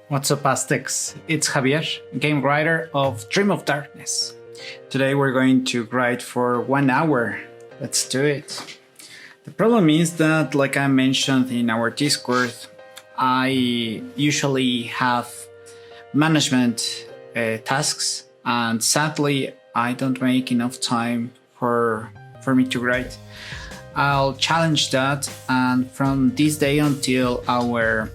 What's up, Aztecs? It's Javier, game writer of Dream of Darkness. Today we're going to write for 1 hour. Let's do it. The problem is that, like I mentioned in our Discord, I usually have management tasks, and sadly I don't make enough time for me to write. I'll challenge that, and from this day until our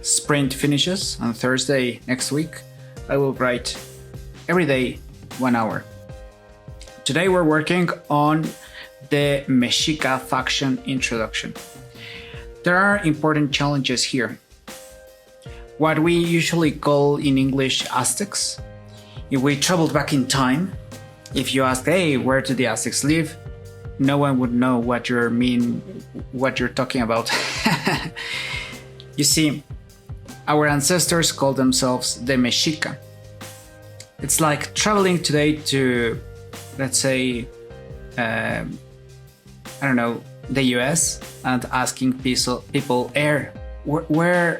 sprint finishes on Thursday next week, I will write every day 1 hour. Today we're working on the Mexica faction introduction. There are important challenges here. What we usually call in English Aztecs. If we traveled back in time, if you ask, hey, where do the Aztecs live? No one would know what you're talking about. You see, our ancestors called themselves the Mexica. It's like traveling today to, let's say, I don't know, the US, and asking people, where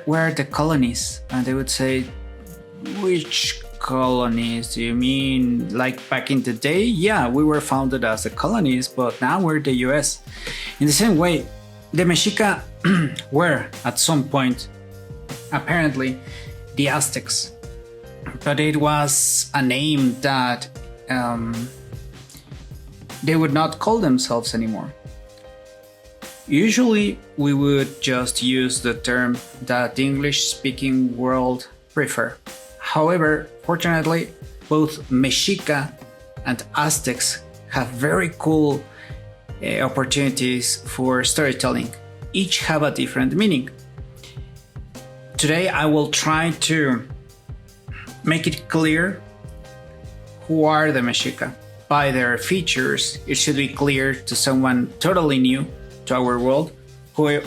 are the colonies? And they would say, which colonies? Do you mean like back in the day? Yeah, we were founded as the colonies, but now we're the US. In the same way, the Mexica were at some point apparently the Aztecs, but it was a name that they would not call themselves anymore. Usually we would just use the term that the English-speaking world prefer. However, fortunately, both Mexica and Aztecs have very cool opportunities for storytelling. Each have a different meaning. Today I will try to make it clear who are the Mexica. By their features, it should be clear to someone totally new to our world who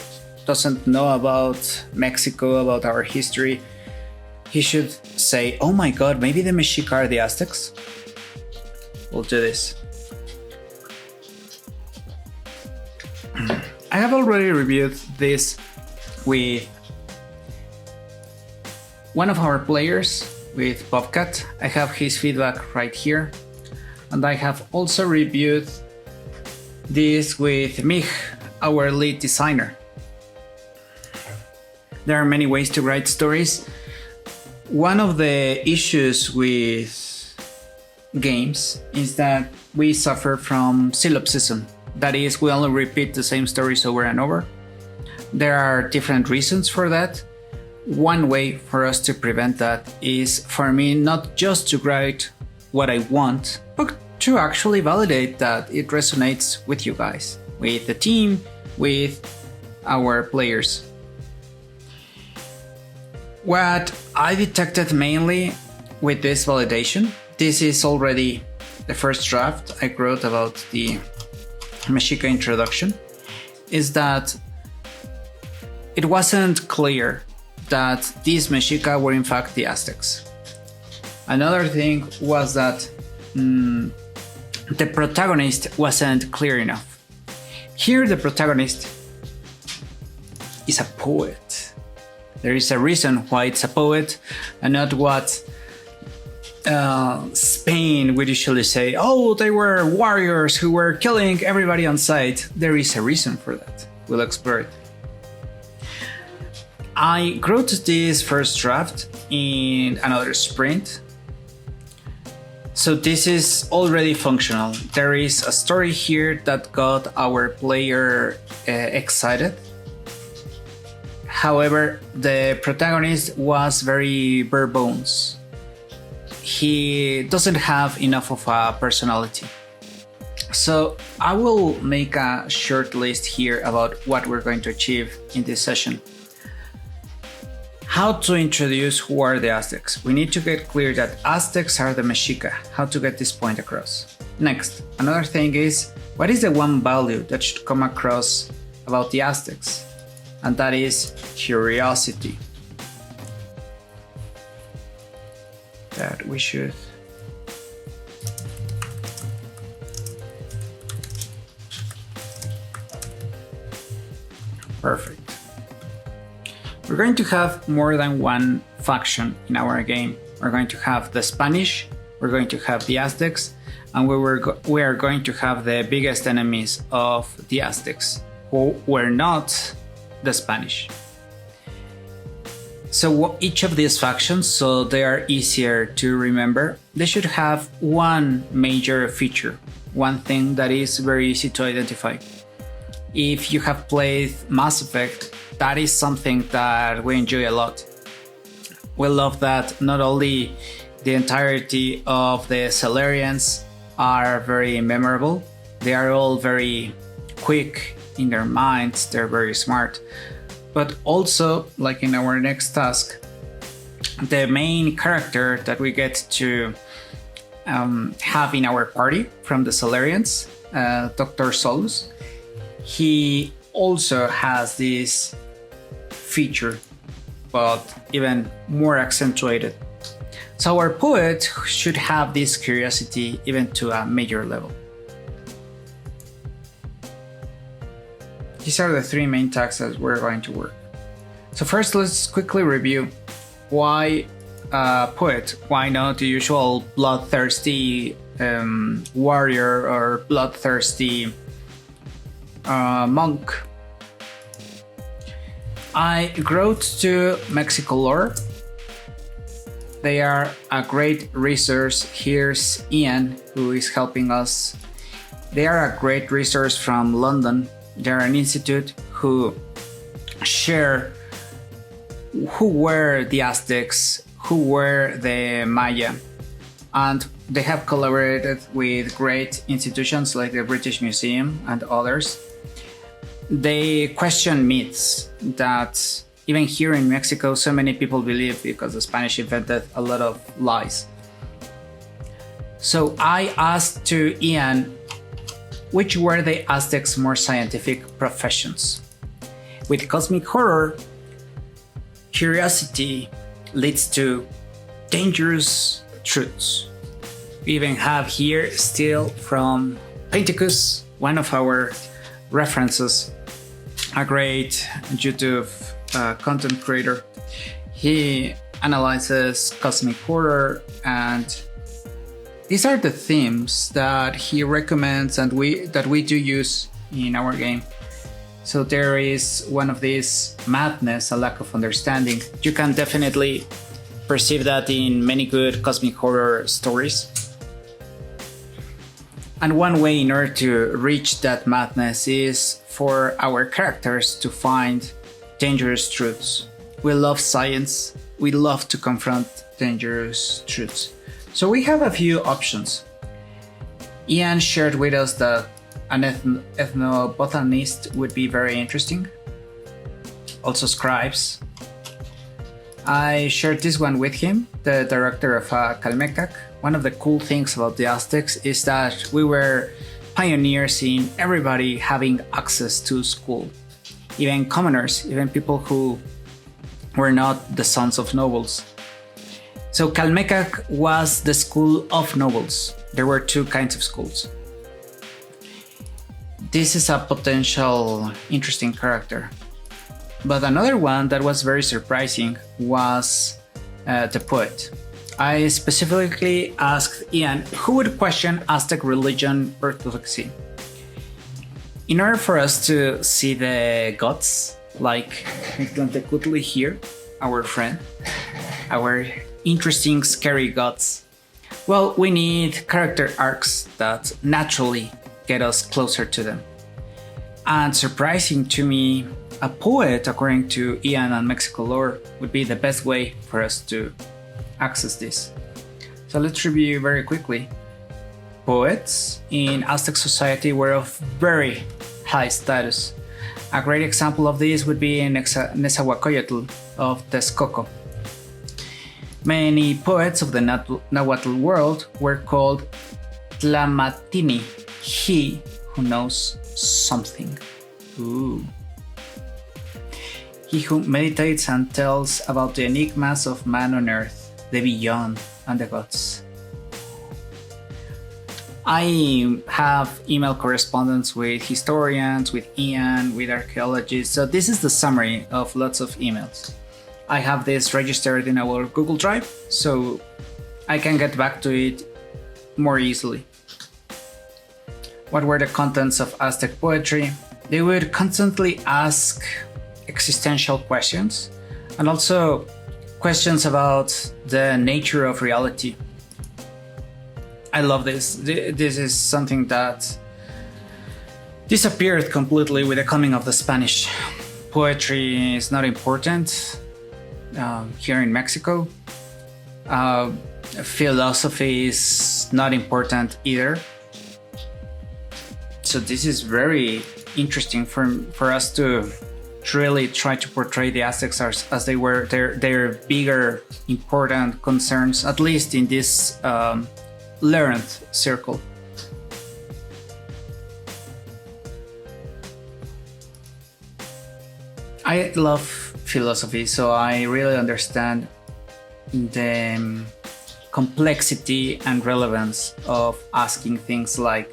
doesn't know about Mexico, about our history. He should say, oh my god, maybe the Mexica are the Aztecs? We'll do this. I have already reviewed this with one of our players, with Bobcat. I have his feedback right here. And I have also reviewed this with Mich, our lead designer. There are many ways to write stories. One of the issues with games is that we suffer from solipsism. That is, we only repeat the same stories over and over. There are different reasons for that. One way for us to prevent that is for me not just to write what I want, but to actually validate that it resonates with you guys, with the team, with our players. What I detected mainly with this validation, this is already the first draft I wrote about the Mexica introduction, is that it wasn't clear that these Mexica were in fact the Aztecs. Another thing was that the protagonist wasn't clear enough. Here the protagonist is a poet. There is a reason why it's a poet and not what Spain would usually say, oh, they were warriors who were killing everybody on sight. There is a reason for that. We'll explore it. I wrote this first draft in another sprint. So this is already functional. There is a story here that got our player excited. However, the protagonist was very bare bones. He doesn't have enough of a personality. So I will make a short list here about what we're going to achieve in this session. How to introduce who are the Aztecs. We need to get clear that Aztecs are the Mexica. How to get this point across. Next, another thing is, what is the one value that should come across about the Aztecs? And that is curiosity. That we should perfect. We're going to have more than one faction in our game. We're going to have the Spanish, we're going to have the Aztecs, and we are going to have the biggest enemies of the Aztecs, who were not the Spanish. So each of these factions, so they are easier to remember, they should have one major feature, one thing that is very easy to identify. If you have played Mass Effect, that is something that we enjoy a lot. We love that not only the entirety of the Salarians are very memorable, they are all very quick in their minds, they're very smart. But also, like in our next task, the main character that we get to have in our party from the Salarians, Dr. Solus, he also has this feature, but even more accentuated. So our poet should have this curiosity even to a major level. These are the three main tasks that we're going to work. So first, let's quickly review why poet, why not the usual bloodthirsty warrior or bloodthirsty monk. I wrote to Mexico Lore. They are a great resource. Here's Ian, who is helping us. They are a great resource from London. They're an institute who share who were the Aztecs, who were the Maya, and they have collaborated with great institutions like the British Museum and others. They question myths that even here in Mexico so many people believe because the Spanish invented a lot of lies. So I asked to Ian which were the Aztecs' more scientific professions. With cosmic horror, curiosity leads to dangerous truths. We even have here still from Penticus, one of our references, a great YouTube content creator. He analyzes cosmic horror, and these are the themes that he recommends and that we do use in our game. So there is one of these madness, a lack of understanding. You can definitely perceive that in many good cosmic horror stories. And one way in order to reach that madness is for our characters to find dangerous truths. We love science. We love to confront dangerous truths. So we have a few options. Ian shared with us that an ethnobotanist would be very interesting. Also scribes. I shared this one with him, the director of Calmecac. One of the cool things about the Aztecs is that we were pioneers in everybody having access to school. Even commoners, even people who were not the sons of nobles. So Calmecac was the school of nobles. There were two kinds of schools. This is a potential interesting character. But another one that was very surprising was the poet. I specifically asked Ian who would question Aztec religion orthodoxy. In order for us to see the gods, like Mictlantecutli here, our friend, our interesting scary gods, well, we need character arcs that naturally get us closer to them. And surprising to me, a poet, according to Ian and Mexico Lore, would be the best way for us to access this. So let's review very quickly. Poets in Aztec society were of very high status. A great example of this would be in Nezahualcóyotl of Texcoco. Many poets of the Nahuatl world were called Tlamatini, he who knows something. Ooh. He who meditates and tells about the enigmas of man on earth, the beyond, and the gods. I have email correspondence with historians, with Ian, with archaeologists. So this is the summary of lots of emails. I have this registered in our Google Drive, so I can get back to it more easily. What were the contents of Aztec poetry? They would constantly ask existential questions and also questions about the nature of reality. I love this. This is something that disappeared completely with the coming of the Spanish. Poetry is not important here in Mexico. Philosophy is not important either. So this is very interesting for us to really try to portray the Aztecs as they were their bigger important concerns, at least in this learned circle. I love philosophy, so I really understand the complexity and relevance of asking things like,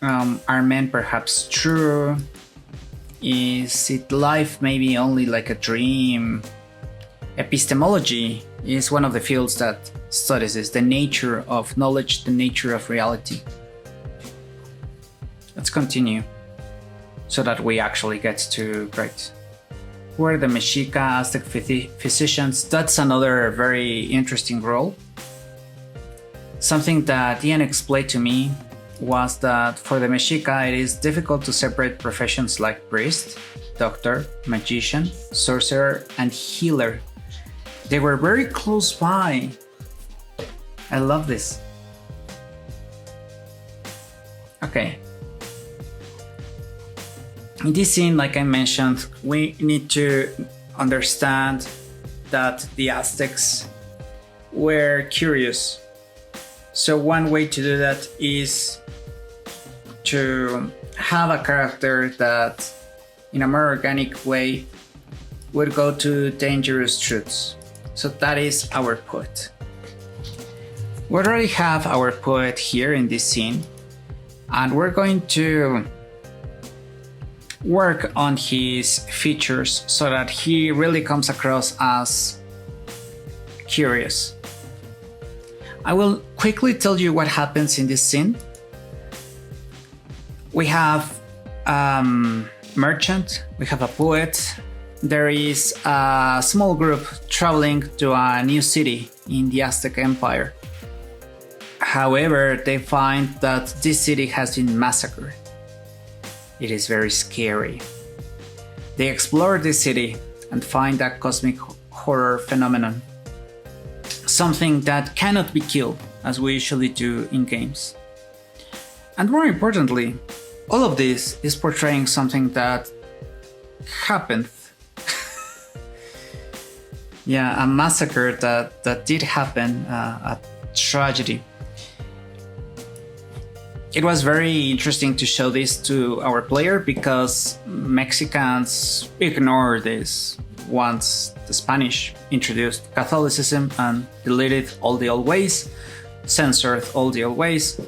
are men perhaps true? Is it life maybe only like a dream? Epistemology is one of the fields that studies this, the nature of knowledge, the nature of reality. Let's continue so that we actually get to great. Who are the Mexica Aztec physicians? That's another very interesting role. Something that Ian explained to me was that for the Mexica, it is difficult to separate professions like priest, doctor, magician, sorcerer, and healer. They were very close by. I love this. Okay. In this scene, like I mentioned, we need to understand that the Aztecs were curious. So one way to do that is to have a character that, in a more organic way, would go to dangerous truths. So that is our poet. We already have our poet here in this scene, and we're going to work on his features so that he really comes across as curious. I will quickly tell you what happens in this scene. We have a merchant, we have a poet. There is a small group traveling to a new city in the Aztec Empire. However, they find that this city has been massacred. It is very scary. They explore this city and find a cosmic horror phenomenon. Something that cannot be killed, as we usually do in games. And more importantly, all of this is portraying something that happened. Yeah, a massacre that did happen, a tragedy. It was very interesting to show this to our player because Mexicans ignore this once the Spanish introduced Catholicism and deleted all the old ways, censored all the old ways.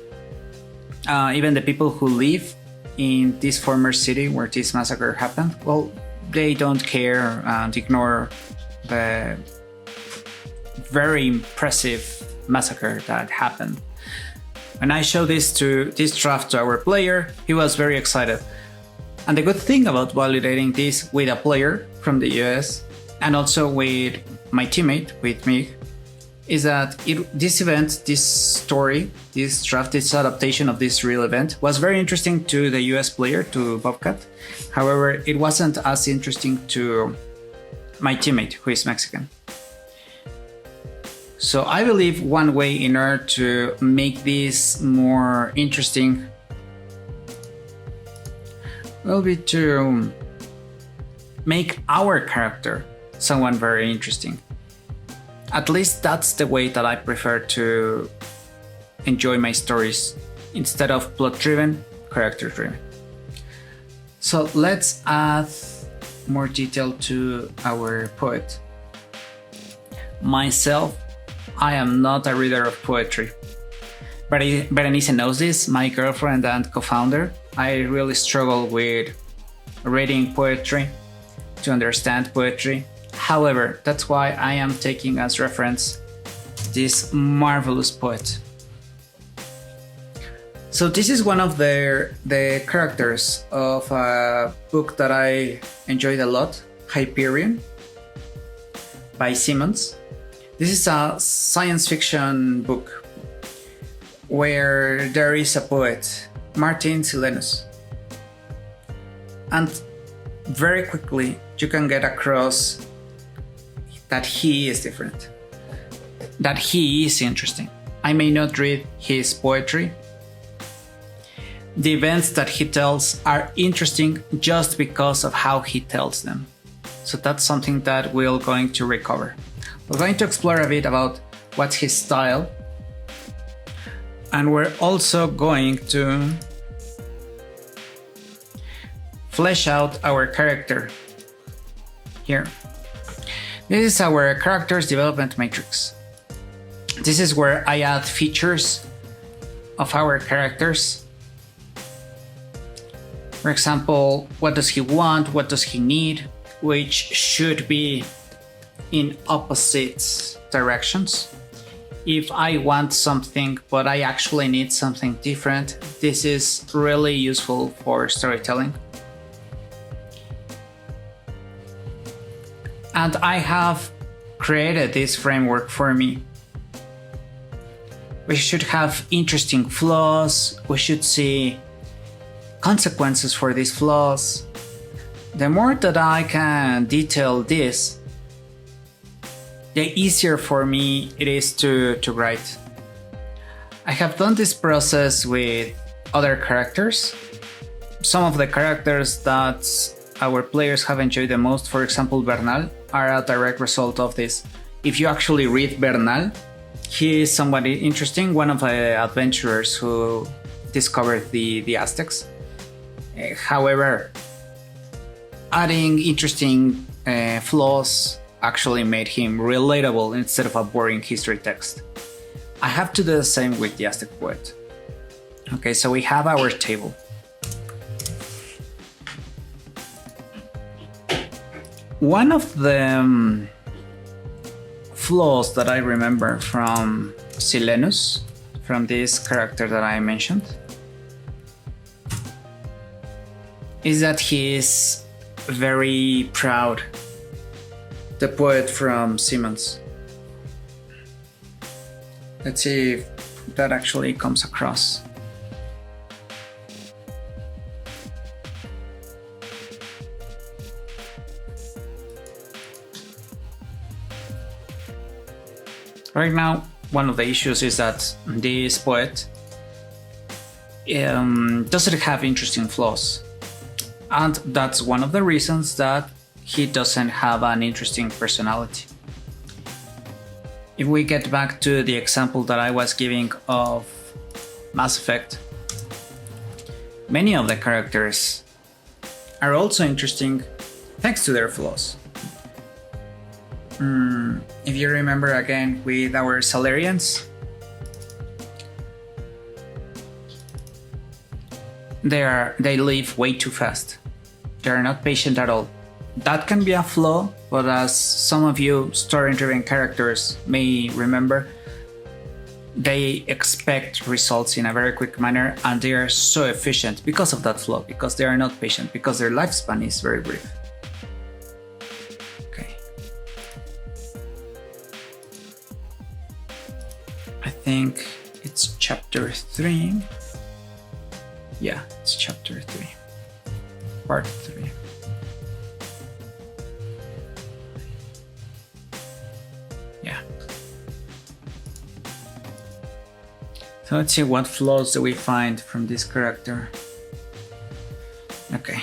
Even the people who live in this former city where this massacre happened, well, they don't care and ignore the very impressive massacre that happened. When I showed this draft to our player, he was very excited. And the good thing about validating this with a player from the US and also with my teammate, with me, is that this event, this story, this draft, this adaptation of this real event was very interesting to the US player, to Bobcat. However, it wasn't as interesting to my teammate, who is Mexican. So I believe one way in order to make this more interesting will be to make our character someone very interesting. At least that's the way that I prefer to enjoy my stories, instead of plot-driven, character-driven. So let's add more detail to our poet. Myself, I am not a reader of poetry. Berenice knows this, my girlfriend and co-founder. I really struggle with reading poetry, to understand poetry. However, that's why I am taking as reference this marvelous poet. So this is one of the characters of a book that I enjoyed a lot, Hyperion, by Simmons. This is a science fiction book where there is a poet, Martin Silenus. And very quickly you can get across that he is different, that he is interesting. I may not read his poetry. The events that he tells are interesting just because of how he tells them. So that's something that we're going to recover. We're going to explore a bit about what's his style. And we're also going to flesh out our character here. This is our character's development matrix. This is where I add features of our characters. For example, what does he want? What does he need? Which should be in opposite directions. If I want something, but I actually need something different, this is really useful for storytelling. And I have created this framework for me. We should have interesting flaws. We should see consequences for these flaws. The more that I can detail this, the easier for me it is to write. I have done this process with other characters. Some of the characters that our players have enjoyed the most, for example Bernal, are a direct result of this. If you actually read Bernal, he is somebody interesting, one of the adventurers who discovered the Aztecs. However, adding interesting flaws actually made him relatable instead of a boring history text. I have to do the same with the Aztec poet. Okay, so we have our table. One of the flaws that I remember from Silenus, from this character that I mentioned, is that he is very proud. The poet from Simmons. Let's see if that actually comes across. Right now, one of the issues is that this poet doesn't have interesting flaws. And that's one of the reasons that he doesn't have an interesting personality. If we get back to the example that I was giving of Mass Effect, many of the characters are also interesting thanks to their flaws. If you remember again with our Salarians, they live way too fast. They are not patient at all. That can be a flaw, but as some of you story-driven characters may remember, they expect results in a very quick manner and they are so efficient because of that flaw, because they are not patient, because their lifespan is very brief. Okay. I think it's chapter 3. Yeah, it's chapter 3. Part 3. Yeah. So let's see what flaws do we find from this character. Okay.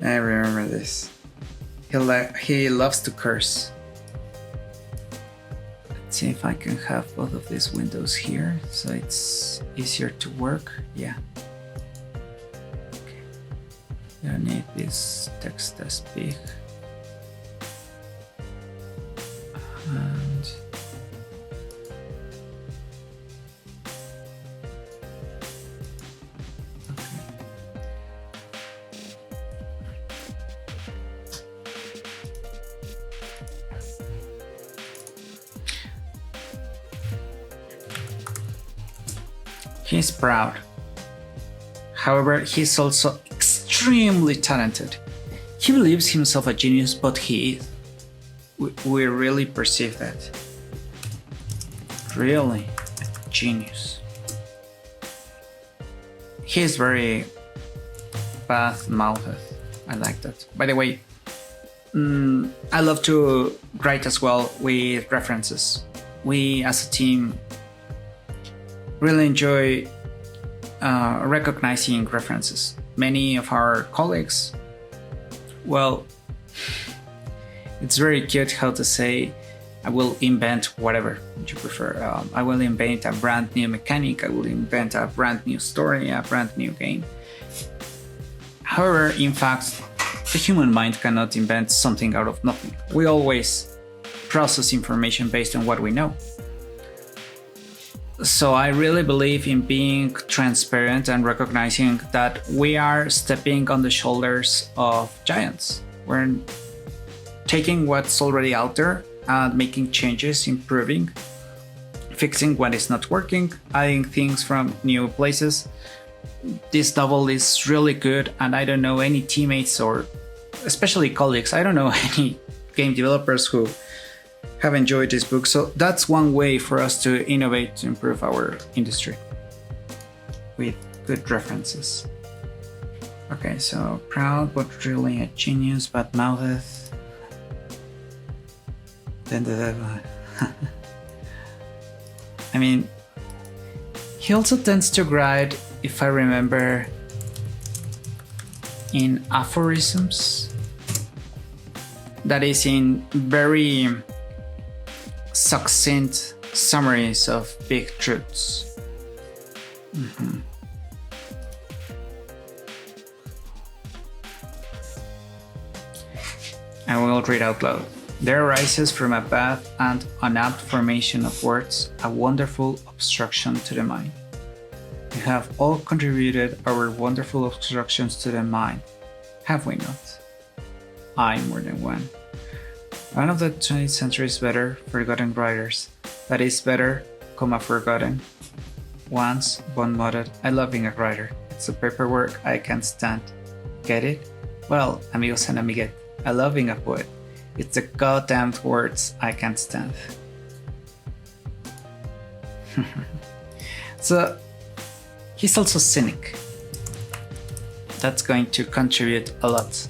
I remember this. He loves to curse. Let's see if I can have both of these windows here so it's easier to work. Yeah. Okay. I need this text as big. And He's proud. However, he's also extremely talented. He believes himself a genius, but he is. We really perceive that. Really a genius. He's very bad-mouthed. I like that. By the way, I love to write as well with references. We as a team really enjoy recognizing references. Many of our colleagues, well, it's very cute how to say, I will invent whatever you prefer. I will invent a brand new mechanic, I will invent a brand new story, a brand new game. However, in fact, the human mind cannot invent something out of nothing. We always process information based on what we know. So I really believe in being transparent and recognizing that we are stepping on the shoulders of giants. We're taking what's already out there and making changes, improving, fixing what is not working, adding things from new places. This novel is really good, and I don't know any teammates or especially colleagues, I don't know any game developers who have enjoyed this book. So that's one way for us to innovate, to improve our industry with good references. Okay, so proud but really a genius, bad-mouthed. Then the devil. I mean, he also tends to write, if I remember, in aphorisms. That is, in very succinct summaries of big truths. I will read out loud. There arises from a bad and unapt formation of words a wonderful obstruction to the mind. We have all contributed our wonderful obstructions to the mind, have we not? I more than one. One of the 20th century's better forgotten writers, that is better, forgotten. Once, Bon muttered, I love being a writer. It's the paperwork I can't stand. Get it? Well, amigos and amiguet, I love being a poet. It's the goddamn words I can't stand. So, he's also cynic. That's going to contribute a lot.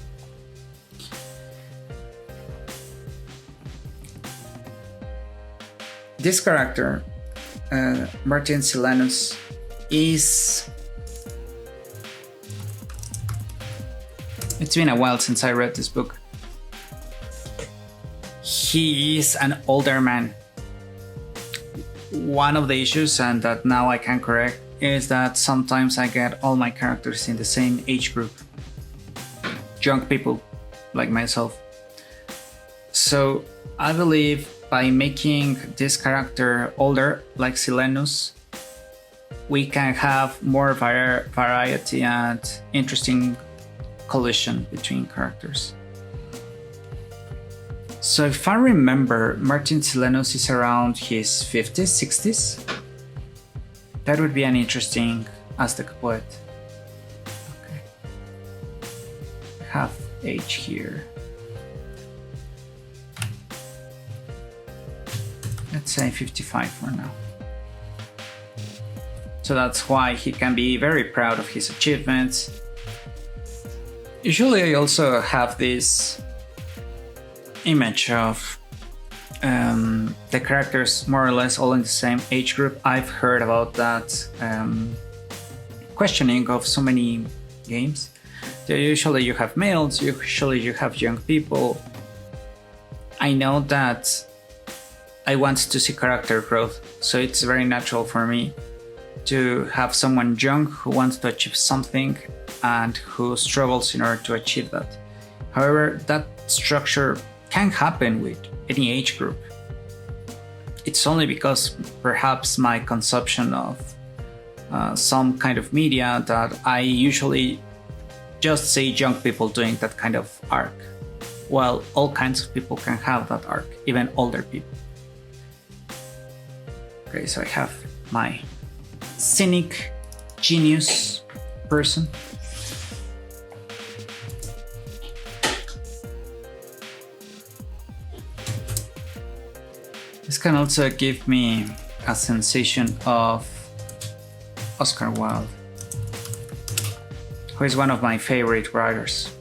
This character, Martin Silanus, is... It's been a while since I read this book. He is an older man. One of the issues, and that now I can correct, is that sometimes I get all my characters in the same age group. Young people, like myself. So I believe by making this character older, like Silenus, we can have more variety and interesting collision between characters. So if I remember, Martin Silenus is around his 50s, 60s. That would be an interesting Aztec poet. Okay. I have age here. Let's say 55 for now. So that's why he can be very proud of his achievements. Usually I also have this image of the characters more or less all in the same age group. I've heard about that questioning of so many games. Usually you have males, usually you have young people. I know that I want to see character growth, so it's very natural for me to have someone young who wants to achieve something and who struggles in order to achieve that. However, that structure can happen with any age group. It's only because perhaps my consumption of some kind of media that I usually just see young people doing that kind of arc. While all kinds of people can have that arc, even older people. Okay, so I have my cynic, genius person. This can also give me a sensation of Oscar Wilde, who is one of my favorite writers.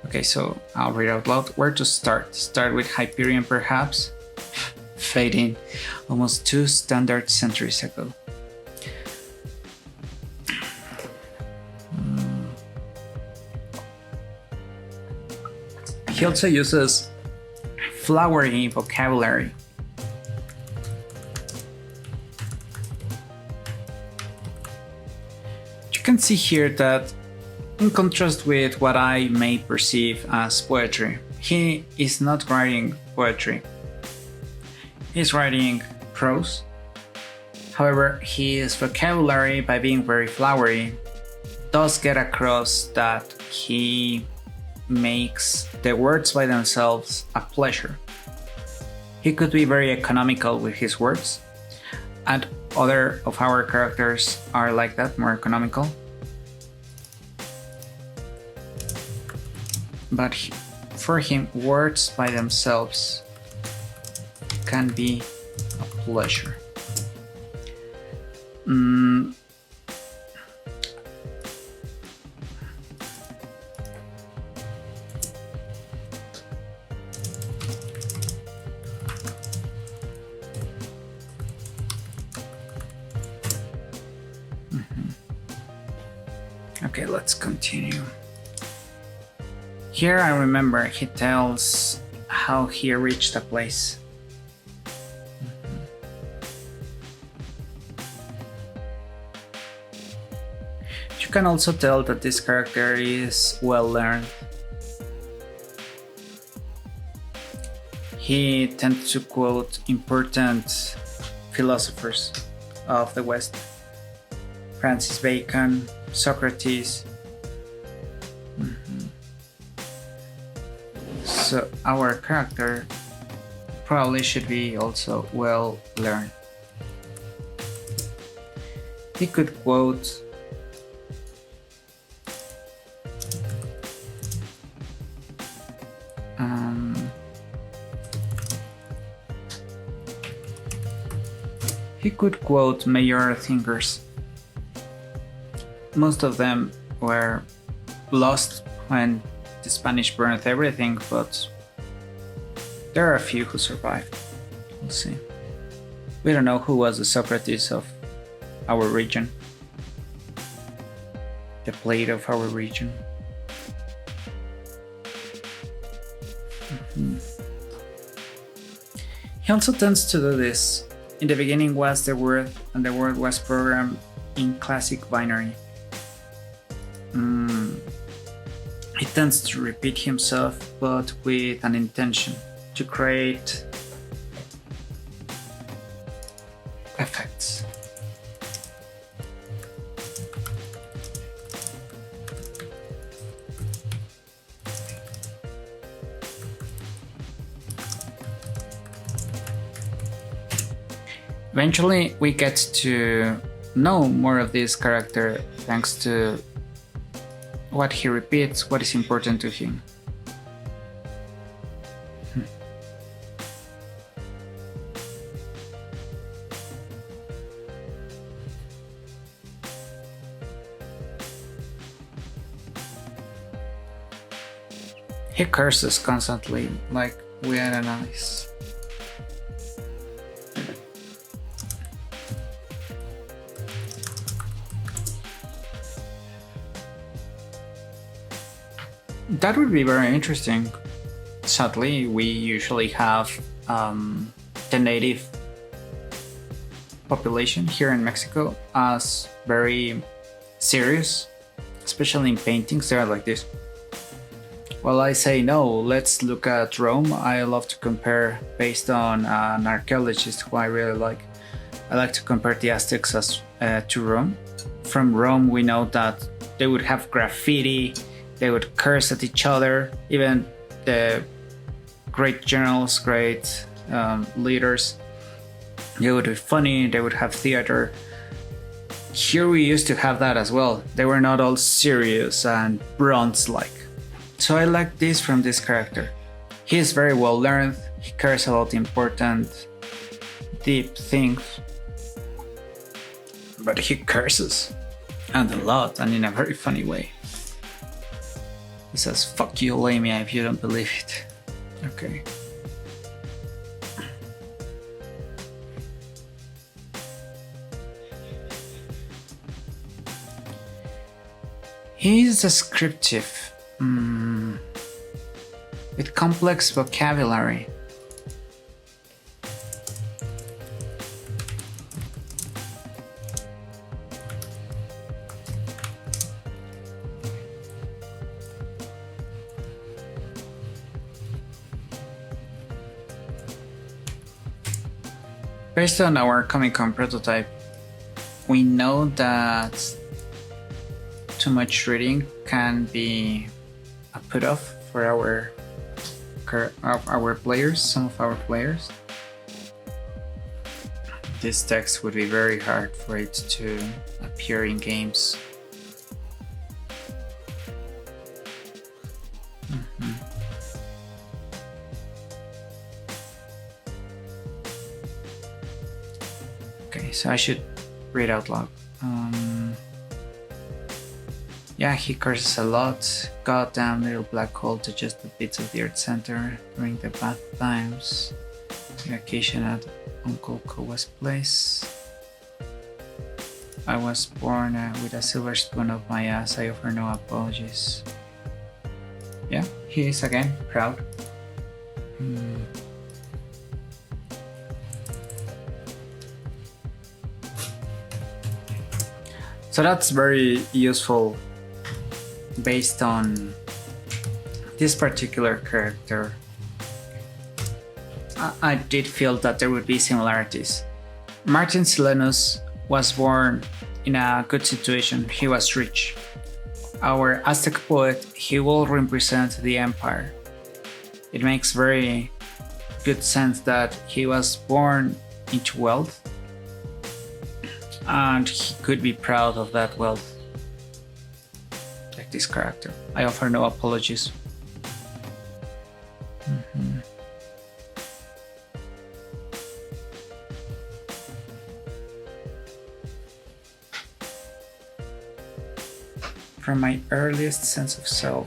Okay, so I'll read out loud. Where to start? Start with Hyperion, perhaps? Fading almost 2 standard centuries ago. He also uses flowery vocabulary. You can see here that, in contrast with what I may perceive as poetry, he is not writing poetry. He's writing prose. However, his vocabulary, by being very flowery, does get across that he makes the words by themselves a pleasure. He could be very economical with his words, and other of our characters are like that, more economical. But for him, words by themselves can be a pleasure. Okay, let's continue. Here I remember he tells how he reached a place. You can also tell that this character is well learned. He tends to quote important philosophers of the West: Francis Bacon, Socrates. So our character probably should be also well learned. He could quote major thinkers. Most of them were lost when the Spanish burned everything, but there are a few who survived. We'll see. We don't know who was the Socrates of our region, the Plato of our region. He also tends to do this. In the beginning was the word, and the word was programmed in classic binary. He tends to repeat himself, but with an intention to create effects. Eventually, we get to know more of this character thanks to what he repeats, what is important to him. He curses constantly, like we analyze. That would be very interesting. Sadly, we usually have the native population here in Mexico as very serious, especially in paintings. They are like this. Well, I say no, let's look at Rome. I love to compare based on an archaeologist who I really like. I like to compare the Aztecs to Rome. From Rome, we know that they would have graffiti, they would curse at each other, even the great generals, great leaders. They would be funny, they would have theater. Here we used to have that as well. They were not all serious and bronze-like. So I like this from this character. He is very well learned, he cares about important, deep things. But he curses. And a lot, and in a very funny way. He says, "Fuck you, Lamia, if you don't believe it." Okay. He is descriptive, with complex vocabulary. Based on our Comic-Con prototype, we know that too much reading can be a put-off for our players, some of our players. This text would be very hard for it to appear in games. Okay, so I should read out loud. Yeah, he curses a lot. Goddamn little black hole to just the bits of the Earth center during the bad times. Vacation at Uncle Kowa's place. I was born with a silver spoon up my ass. I offer no apologies. Yeah, he is again proud. So that's very useful based on this particular character. I did feel that there would be similarities. Martin Silenus was born in a good situation. He was rich. Our Aztec poet, he will represent the empire. It makes very good sense that he was born into wealth, and he could be proud of that wealth. Like this character. I offer no apologies. From my earliest sense of self,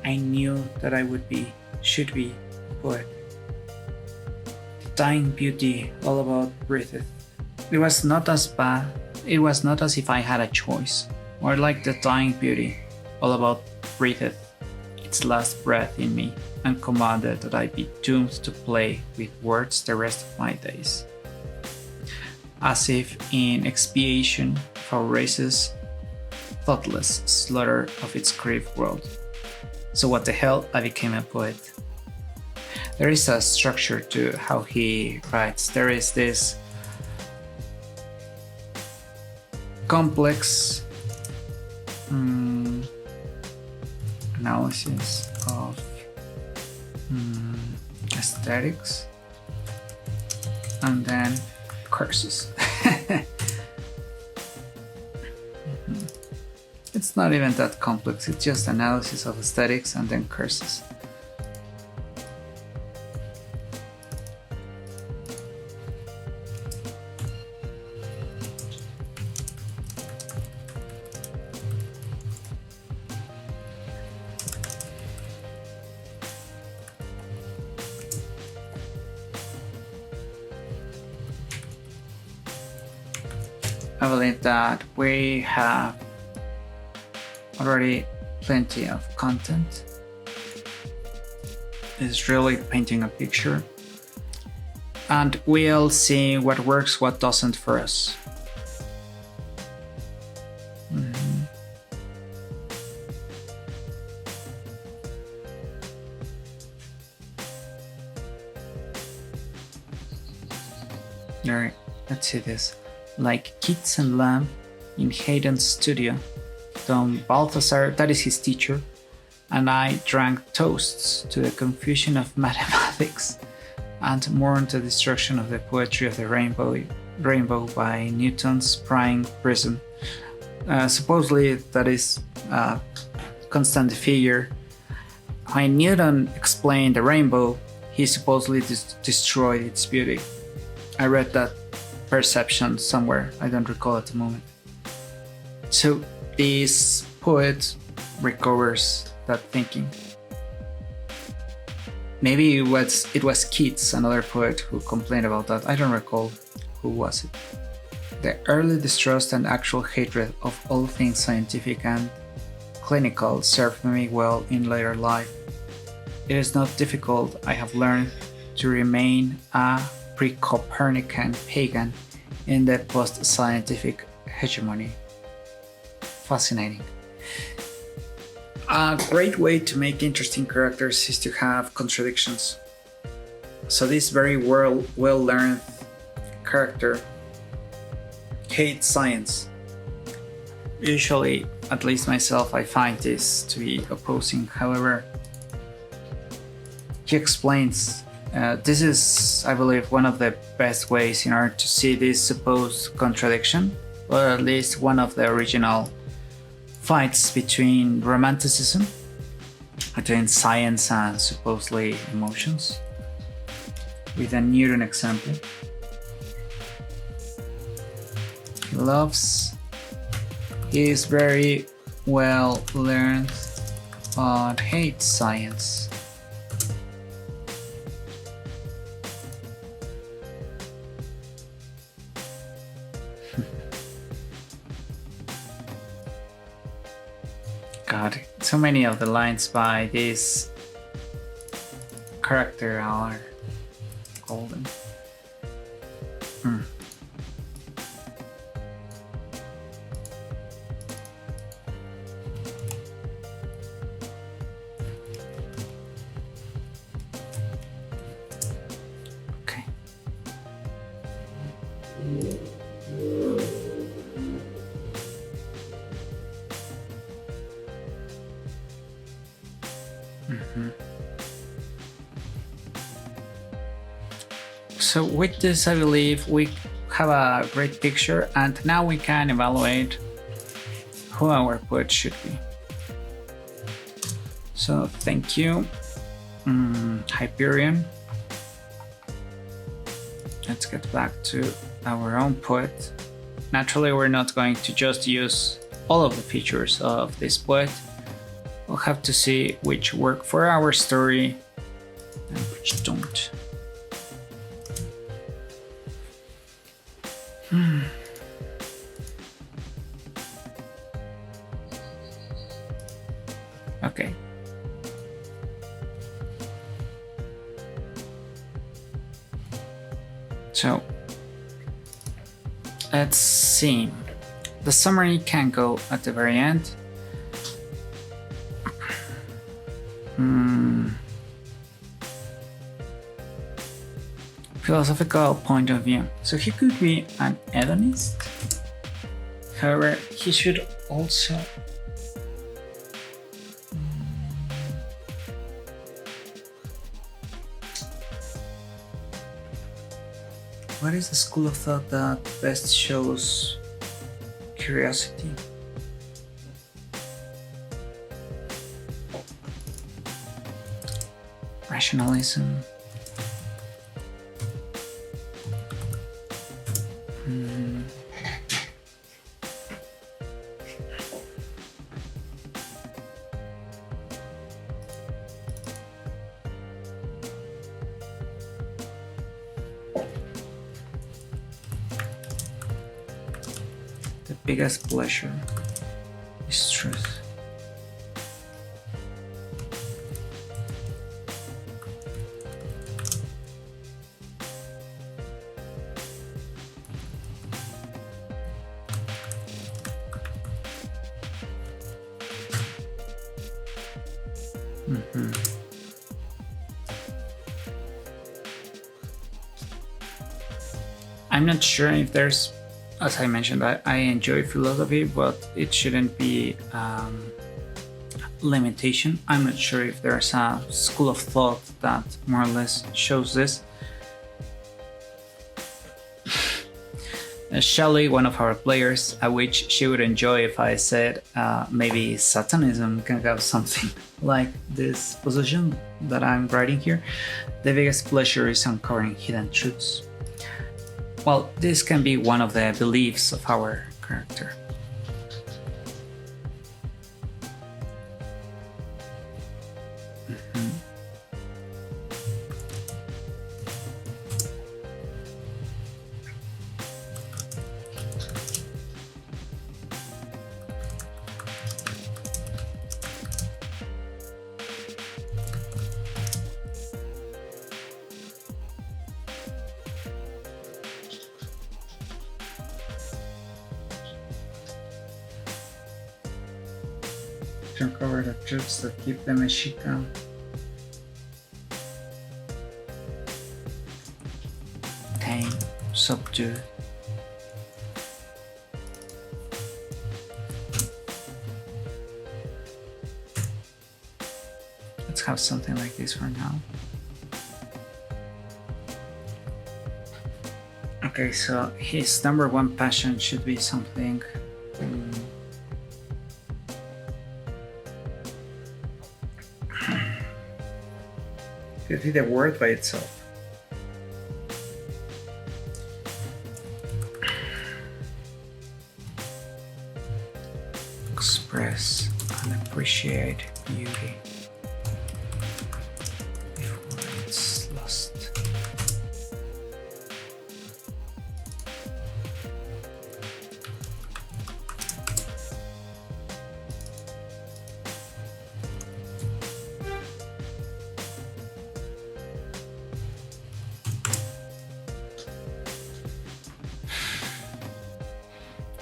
I knew that I should be a poet. The dying beauty all about breatheth. It was not as bad, it was not as if I had a choice. More like the dying beauty all about breatheth its last breath in me and commanded that I be doomed to play with words the rest of my days. As if in expiation for our race's thoughtless slaughter of its grave world. So what the hell, I became a poet. There is a structure to how he writes. There is this complex analysis of aesthetics and then curses. It's not even that complex, it's just analysis of aesthetics and then curses. I believe that we have already plenty of content. It's really painting a picture, and we'll see what works, what doesn't for us. Alright, let's see this. Like Keats and Lamb in Haydn's studio, Don Balthazar, that is his teacher, and I drank toasts to the confusion of mathematics. ethics, and mourned the destruction of the poetry of the rainbow by Newton's prying prism. Supposedly, that is a constant figure. When Newton explained the rainbow, he supposedly destroyed its beauty. I read that perception somewhere, I don't recall at the moment. So this poet recovers that thinking. Maybe it was Keats, another poet, who complained about that. I don't recall who was it. The early distrust and actual hatred of all things scientific and clinical served me well in later life. It is not difficult, I have learned, to remain a pre-Copernican pagan in the post-scientific hegemony. Fascinating. A great way to make interesting characters is to have contradictions. So this very well-learned character hates science. Usually, at least myself, I find this to be opposing. However, he explains this is, I believe, one of the best ways in order to see this supposed contradiction, or at least one of the original fights between romanticism, between science and supposedly emotions, with a Newton example. He is very well learned but hates science. God, so many of the lines by this character are golden. Okay. So with this, I believe we have a great picture, and now we can evaluate who our poet should be. So thank you, Hyperion. Let's get back to our own poet. Naturally, we're not going to just use all of the features of this poet. We'll have to see which work for our story and which don't. Okay. So let's see. The summary can go at the very end. Philosophical point of view. So he could be an hedonist. However, he should also what is the school of thought that best shows curiosity? Rationalism. The biggest pleasure is truth. I'm not sure if there's, as I mentioned, I enjoy philosophy, but it shouldn't be limitation. I'm not sure if there's a school of thought that more or less shows this. Shelley, one of our players, which she would enjoy if I said maybe Satanism can have something like this position that I'm writing here. The biggest pleasure is uncovering hidden truths. Well, this can be one of the beliefs of our character. To uncover the truths that keep the Mexica. Tame, subdue. Let's have something like this for now. Okay, so his number one passion should be something. Could be the word by itself. Express and appreciate beauty before it's lost.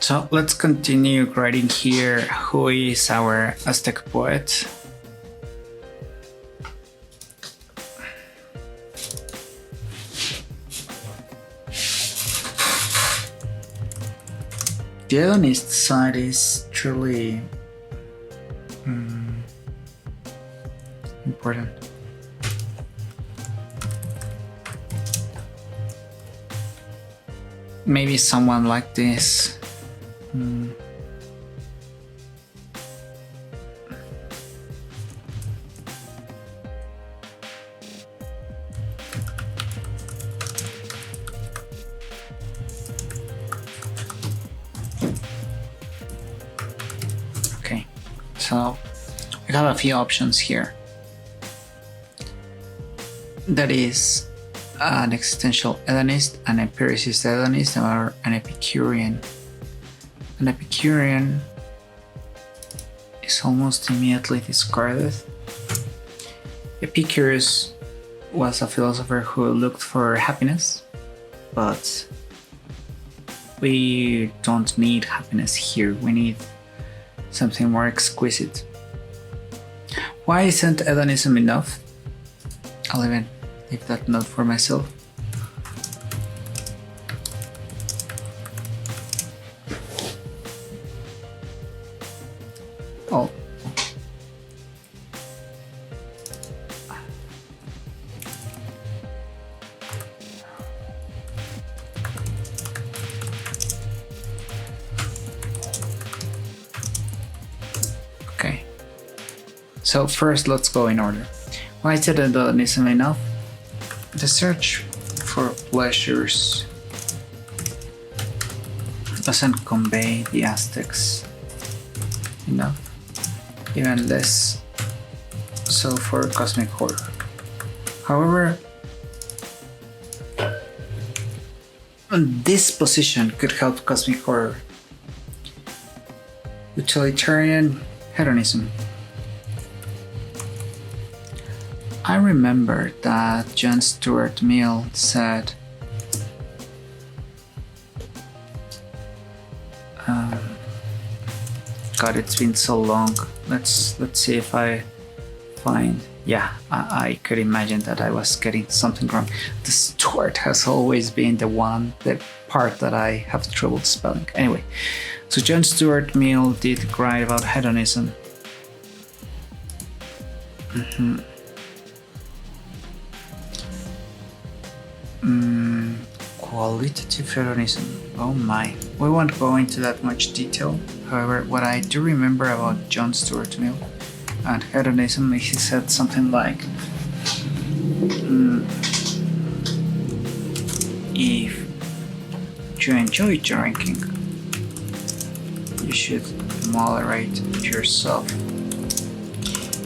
So let's continue writing here. Who is our Aztec poet? The hedonist side is truly important. Maybe someone like this. Okay, so we have a few options here. That is an existential hedonist, an empiricist hedonist, or an Epicurean. An Epicurean is almost immediately discarded. Epicurus was a philosopher who looked for happiness, but we don't need happiness here. We need something more exquisite. Why isn't hedonism enough? I'll even leave that note for myself. Oh. Okay. So first, let's go in order. Why is hedonism enough? The search for pleasures doesn't convey the Aztecs enough. Even less so for cosmic horror. However, this position could help cosmic horror. Utilitarian hedonism. I remember that John Stuart Mill said, God, it's been so long. Let's see if I find. Yeah, I could imagine that I was getting something wrong. The Stuart has always been the part that I have trouble spelling. Anyway, so John Stuart Mill did write about hedonism. Qualitative hedonism. Oh my. We won't go into that much detail. However, what I do remember about John Stuart Mill and hedonism, he said something like, if you enjoy drinking, you should moderate yourself.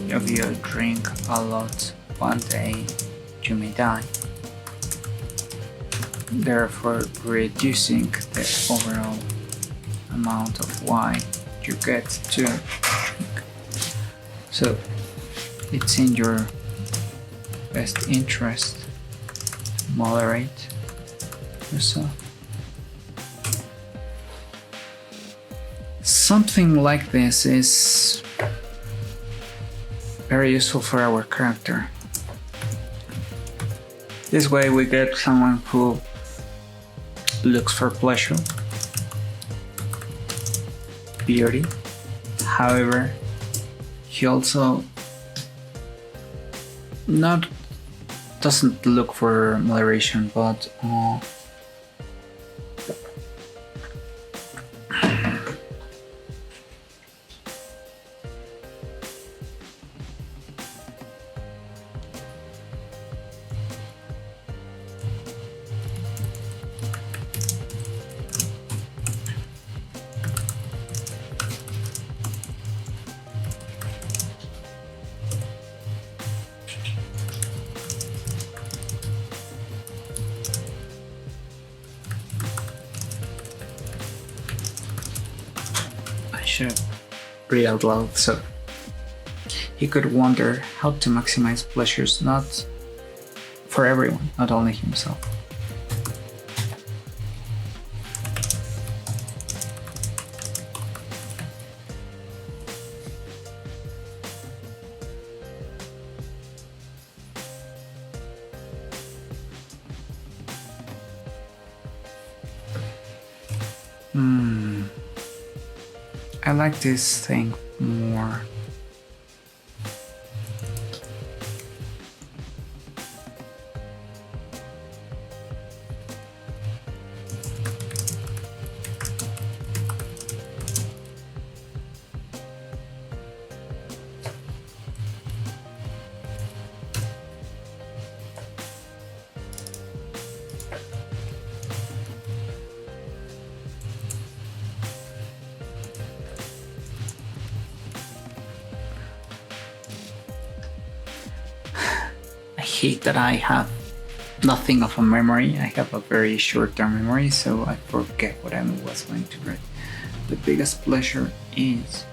If you drink a lot, one day you may die, therefore reducing the overall amount of wine you get to drink. So it's in your best interest to moderate yourself. Something like this is very useful for our character. This way we get someone who looks for pleasure, beauty. However, he also doesn't look for moderation, but should read out loud. So he could wonder how to maximize pleasures, not for everyone, not only himself. I like this thing more. I hate that I have nothing of a memory. I have a very short-term memory, so I forget what I was going to write. The biggest pleasure is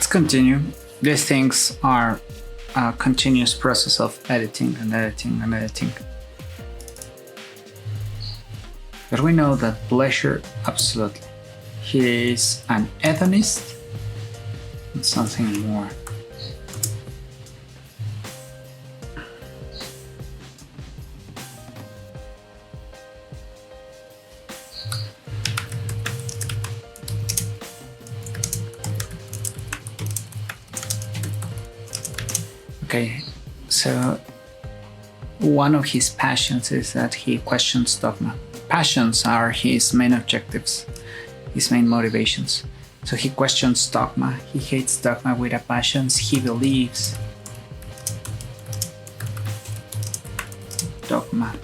Let's continue. These things are a continuous process of editing and editing and editing. But we know that pleasure, absolutely. He is an hedonist and something more. Okay, so one of his passions is that he questions dogma. Passions are his main objectives, his main motivations. So he questions dogma. He hates dogma with a passion. He believes dogma.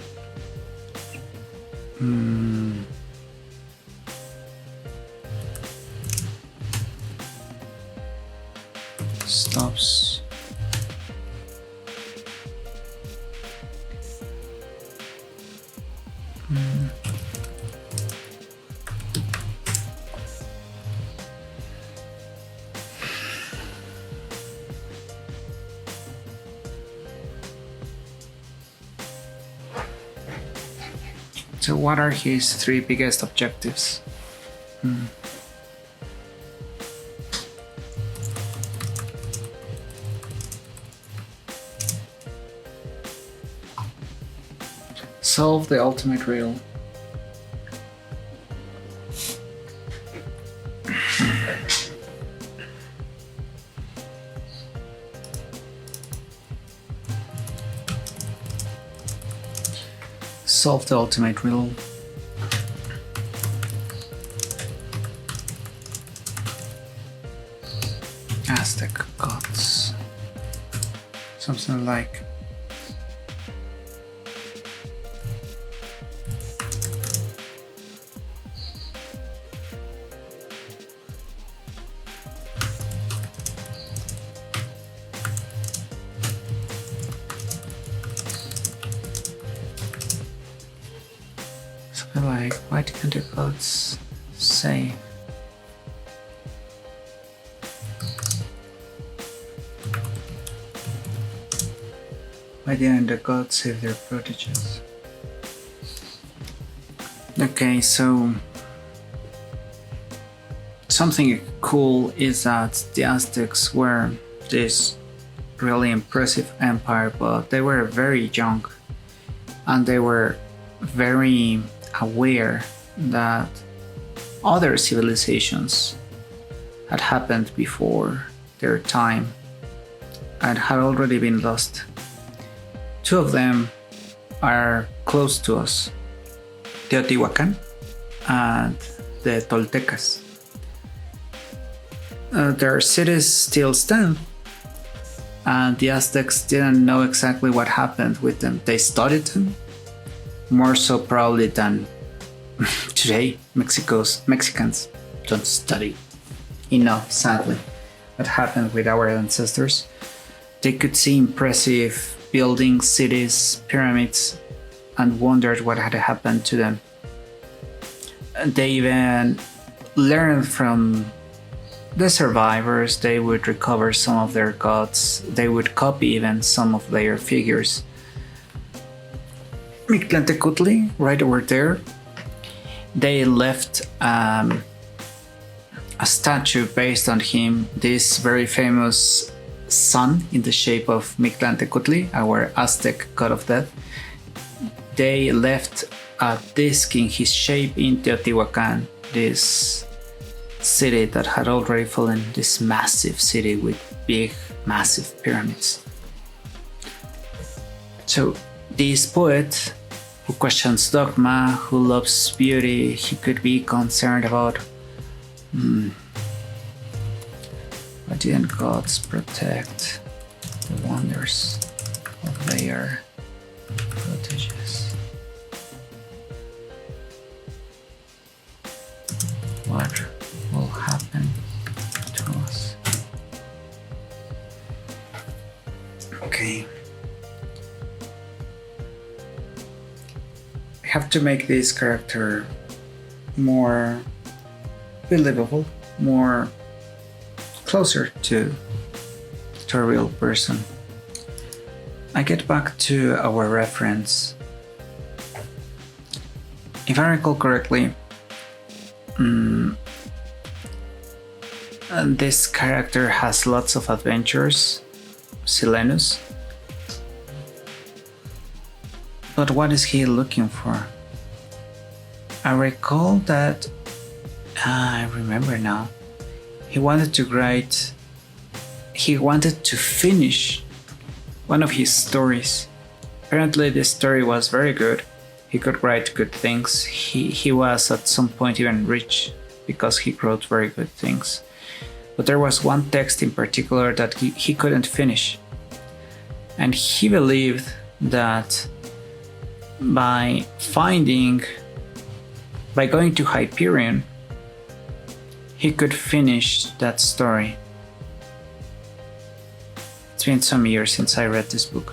stops. So what are his three biggest objectives? Solve the ultimate riddle. Solve the ultimate riddle. Aztec gods. Something like why didn't the gods say? Why didn't the gods save their proteges? Okay, so something cool is that the Aztecs were this really impressive empire, but they were very young and they were very aware that other civilizations had happened before their time and had already been lost. Two of them are close to us, Teotihuacan and the Toltecas. Their cities still stand, and the Aztecs didn't know exactly what happened with them. They studied them, more so probably than today. Mexicans don't study enough, sadly, what happened with our ancestors. They could see impressive buildings, cities, pyramids, and wondered what had happened to them. They even learned from the survivors. They would recover some of their gods. They would copy even some of their figures. Mictlantecutli, right over there, they left a statue based on him, this very famous sun in the shape of Mictlantecutli, our Aztec god of death. They left a disc in his shape in Teotihuacan, this city that had already fallen, this massive city with big, massive pyramids. So this poet, who questions dogma, who loves beauty, he could be concerned about why didn't gods protect the wonders of their proteges? What will happen to us? Okay. I have to make this character more believable, more closer to a real person. I get back to our reference. If I recall correctly, this character has lots of adventures, Silenus. But what is he looking for? I recall that, I remember now, he wanted to finish one of his stories. Apparently this story was very good. He could write good things. He was at some point even rich because he wrote very good things. But there was one text in particular that he couldn't finish. And he believed that by going to Hyperion, he could finish that story. It's been some years since I read this book.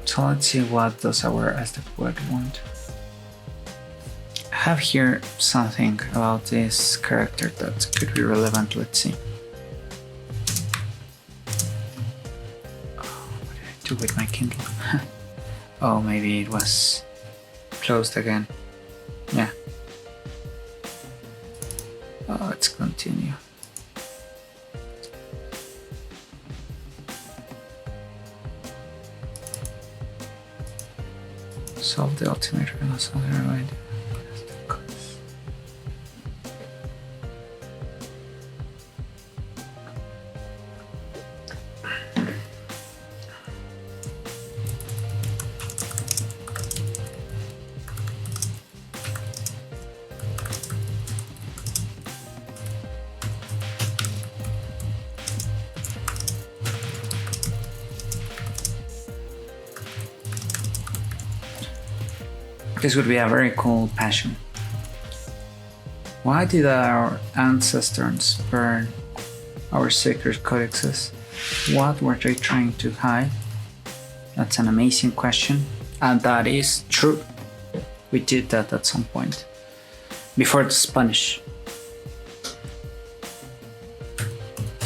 So let's see, what does our Aztec poet want? I have here something about this character that could be relevant. Let's see. Oh, what did I do with my Kindle? Oh, maybe it was closed again. Yeah. Oh, let's continue. Solve the ultimate right. This would be a very cool passion. Why did our ancestors burn our sacred codexes? What were they trying to hide? That's an amazing question, and that is true. We did that at some point, before the Spanish.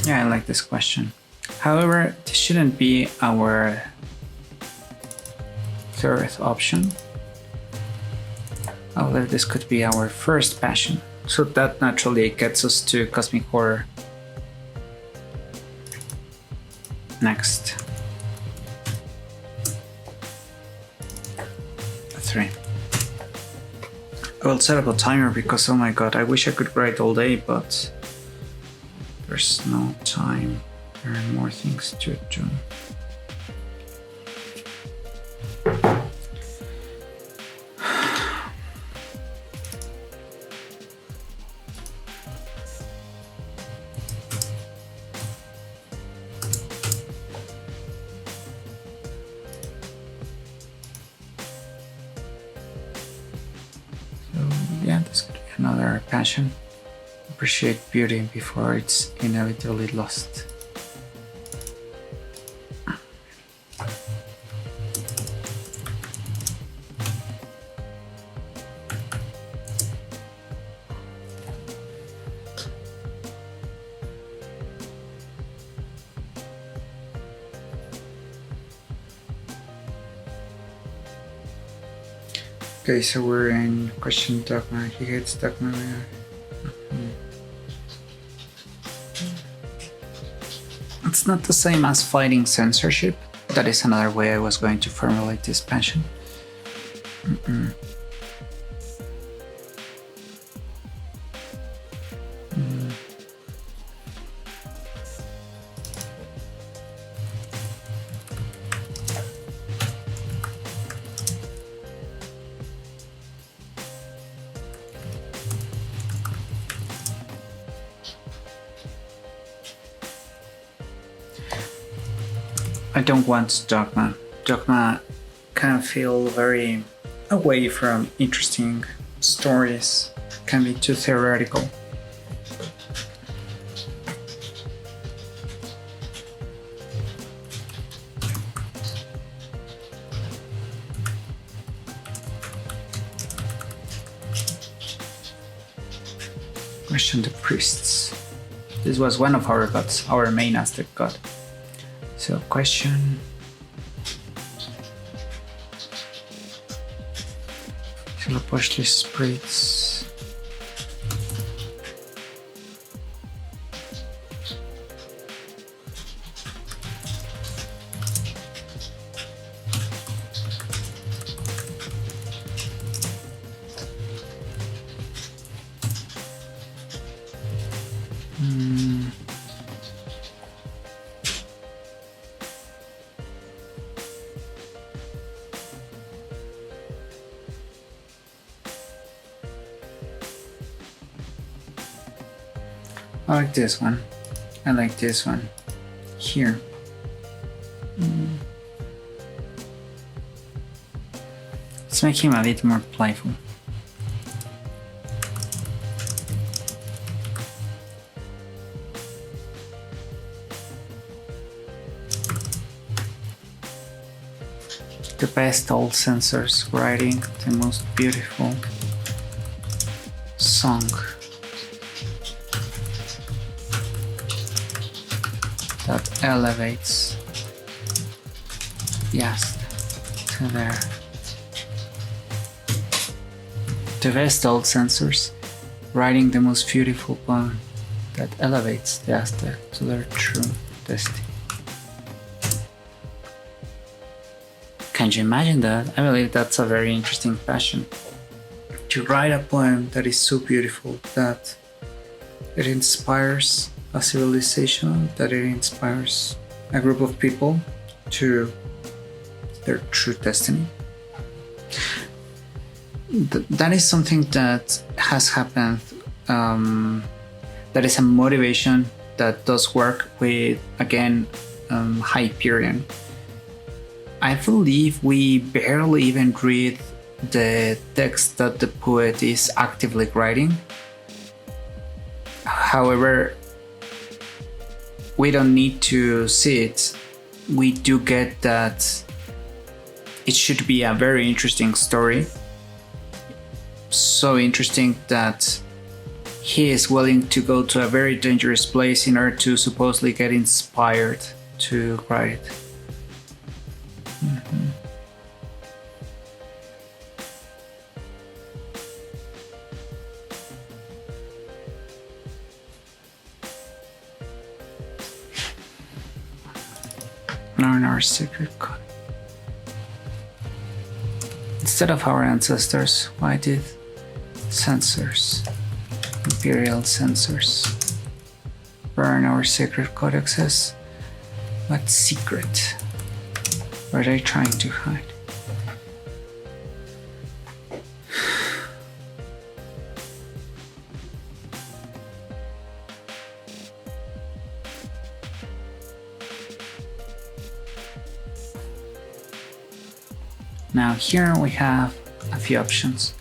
Yeah, I like this question. However, this shouldn't be our third option. I believe this could be our first passion. So that naturally gets us to cosmic horror. Next. 3. I will set up a timer because, oh my god, I wish I could write all day, but there's no time. There are more things to do. Yeah, this could be another passion. Appreciate beauty before it's inevitably lost. Okay, so we're in question dogma. He hates dogma. It's not the same as fighting censorship. That is another way I was going to formulate this passion. I don't want dogma. Dogma can feel very away from interesting stories, can be too theoretical. Question the priests. This was one of our gods, our main Aztec god. So question. Poszli spirits. I like this one. I like this one. here. Let's make him a bit more playful. The best old censors writing the most beautiful song. That elevates the Aztec to there. The best old censors writing the most beautiful poem that elevates the Aztec to their true destiny. Can you imagine that? I believe that's a very interesting passion. To write a poem that is so beautiful that it inspires a civilization, that it inspires a group of people to their true destiny. That is something that has happened, that is a motivation that does work with, again, Hyperion. I believe we barely even read the text that the poet is actively writing. However, we don't need to see it. We do get that it should be a very interesting story. So interesting that he is willing to go to a very dangerous place in order to supposedly get inspired to write it. Learn our secret code. Instead of our ancestors, why did censors, imperial censors, burn our secret codexes? What secret were they trying to hide? Now here we have a few options.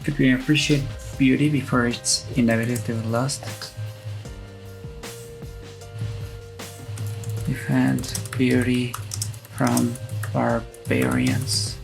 Could we appreciate beauty before it's inevitably lost? Defend beauty from barbarians.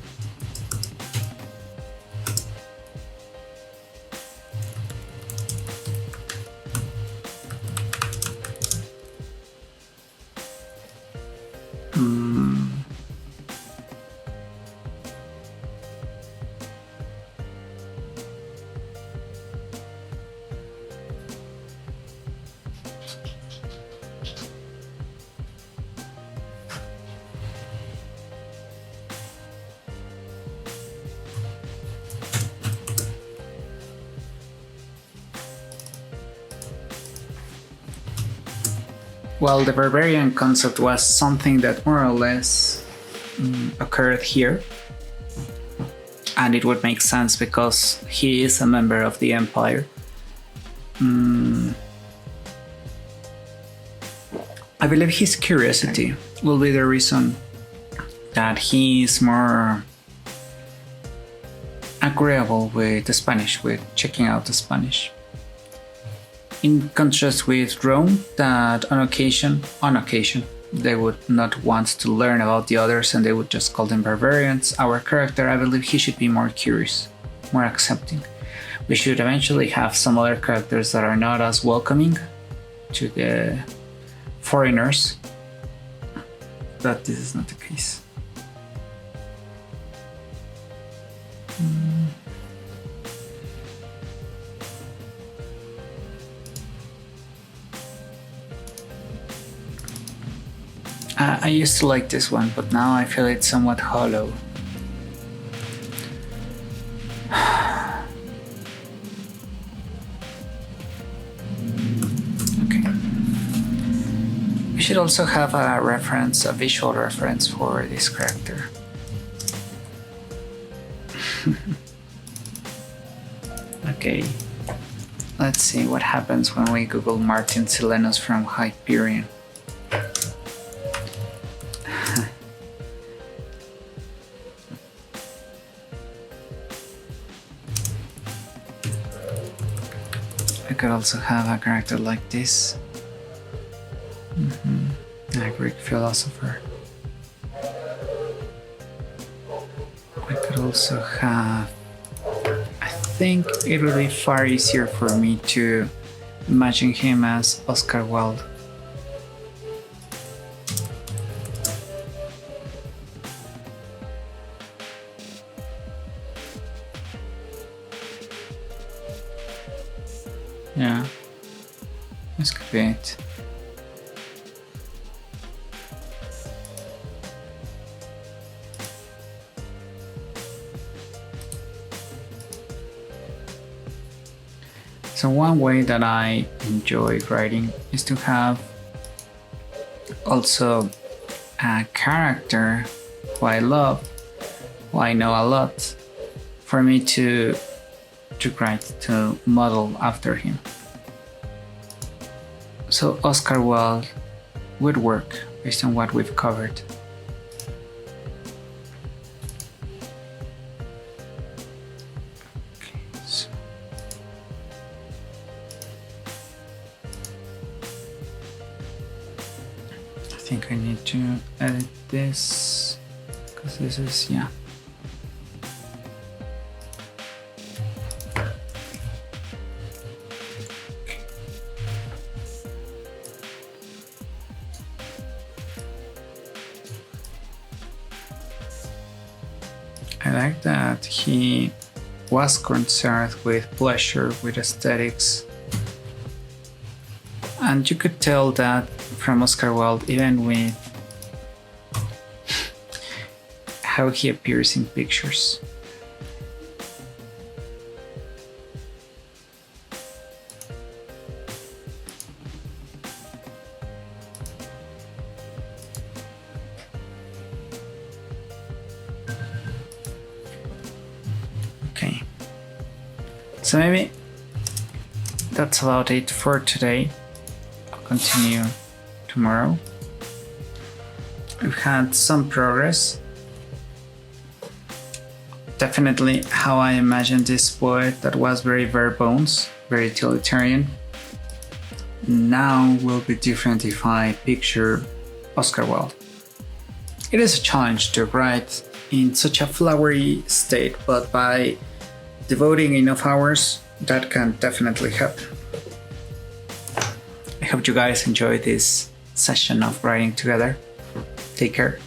Well, the barbarian concept was something that more or less occurred here, and it would make sense because he is a member of the Empire. I believe his curiosity will be the reason that he is more agreeable with the Spanish, with checking out the Spanish. In contrast with Rome, that on occasion, they would not want to learn about the others and they would just call them barbarians. Our character, I believe he should be more curious, more accepting. We should eventually have some other characters that are not as welcoming to the foreigners, but this is not the case. I used to like this one, but now I feel it's somewhat hollow. Okay. We should also have a reference, a visual reference for this character. Okay. Let's see what happens when we Google Martin Silenus from Hyperion. I could also have a character like this. A Greek philosopher. I could also have... I think it would be far easier for me to imagine him as Oscar Wilde. Yeah, this could be it. So one way that I enjoy writing is to have also a character who I love, who I know a lot, for me to write, to model after him. So Oscar Wilde would work based on what we've covered. I think I need to edit this because this is, yeah. I like that he was concerned with pleasure, with aesthetics. And you could tell that from Oscar Wilde, even with how he appears in pictures. Okay, so maybe that's about it for today. I'll continue tomorrow. We've had some progress. Definitely how I imagined this poet that was very bare bones, very utilitarian. Now will be different if I picture Oscar Wilde. It is a challenge to write in such a flowery state, but by devoting enough hours, that can definitely happen. I hope you guys enjoyed this session of writing together. Take care.